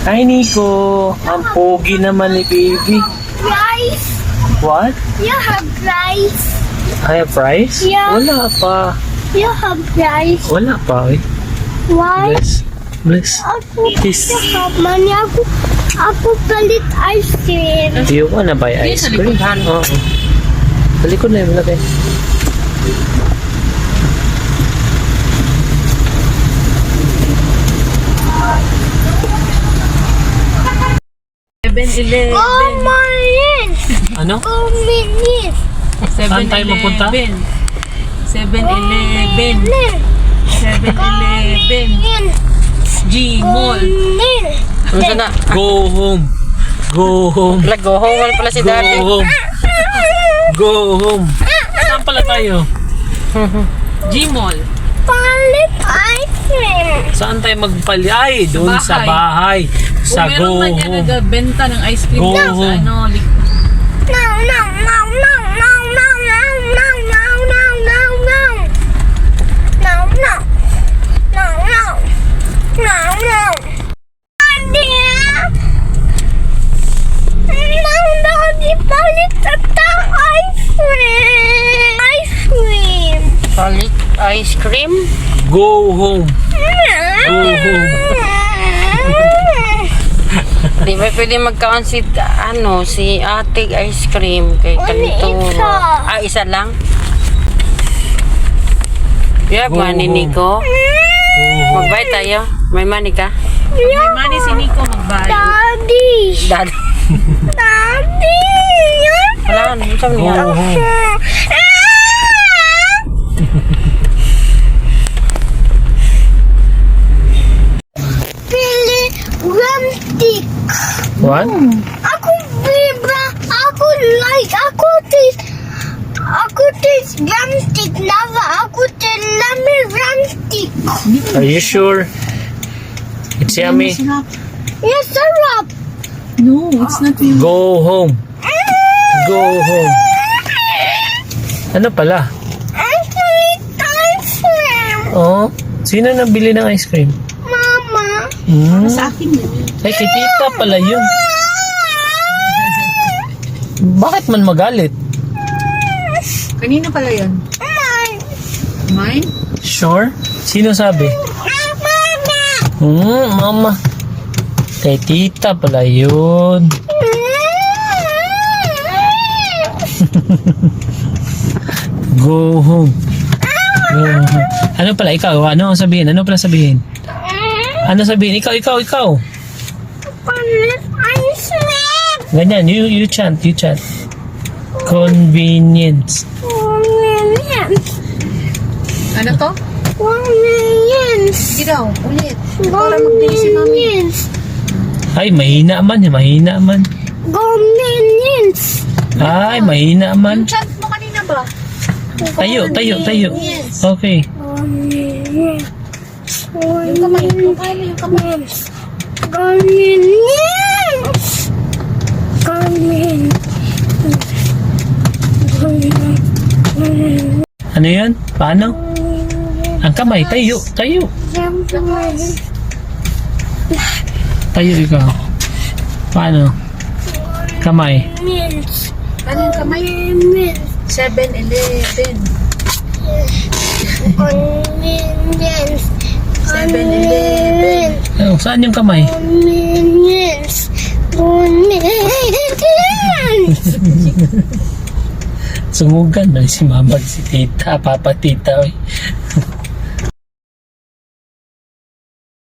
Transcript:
Hi, Nico. Ang pogi naman ni baby. Rice. What? You have rice. I have rice? Yeah. Wala pa. You have rice. Wala pa, eh. Why? Bless. Ako, Kiss. you have money. Ako palit ice cream. Do you wanna buy ice cream? Oo. Sa likod na yung malaki. Oh, Marin. Ano? Oh, Marin. Saan tayo mapunta? 7-Eleven. 7-Eleven. G-Mall. Ano sa na? Go home. Go home. Go home wala pala si Go daddy. home. Go home. Saan pala tayo? G-Mall. Palit ice cream. Saan tayo magpali? Ay, doon sa bahay. Sa Kung go meron man yan home. nagbenta ng ice cream Go sa home. ano, No, no, no, no, no, no, no, no, no, no, no, no. No, no. No, no. No, no. Daddy. No, Daddy, palit ata ice cream. Ice cream. Palit ice cream. Go home. Go home. Di ba pwede magkaon si si ate ice cream kay kanito. isa. Ah, isa lang. Yeah, Go money home. Nico. Magbayad tayo. May money ka? may money si Nico magbayad. Daddy. Dad. Daddy. Wala ka. Ano sabi Go niya? home. Pili rantik. What? Aku bibra. Aku like. Aku tis rantik. Lava. Aku tis lami rantik. Are you sure? It's yummy. Yes, sarap. No, it's not you. Go home. Go home. Ano pala? Ice cream. Oh, sino nabili ng ice cream? Mama. Sa akin yun. Ay, kay tita pala yun. Bakit man magalit? Kanina pala yun. Mine? Sure? Sino sabi? Mama. Kay tita pala yun. Go home. Go home. Ano pala, ikaw? Ano ang sabihin? Ano pala sabihin? Ano sabihin? Ikaw. Palit ice cream. Ganyan, you chant. Convenience. Convenience. Ano to? Convenience. Sige daw, ulit. Para magbili si mami. Convenience. Ay, mahina man. Convenience. Ay, mahina man. Yung chat mo kanina ba? Tayo. Okay. Convenience. Yung kamay. Yung kamay. Convenience. Convenience. Ano yan? Paano? Ang kamay, tayo. Tayo ikaw. Paano? Kamay. Convenience. Ano yung kamay? 7-Eleven. Convenience. 7-Eleven. Oh, saan yung kamay? Convenience. Convenience. Sumugan na si mama, si tita, papa, tita. Oy.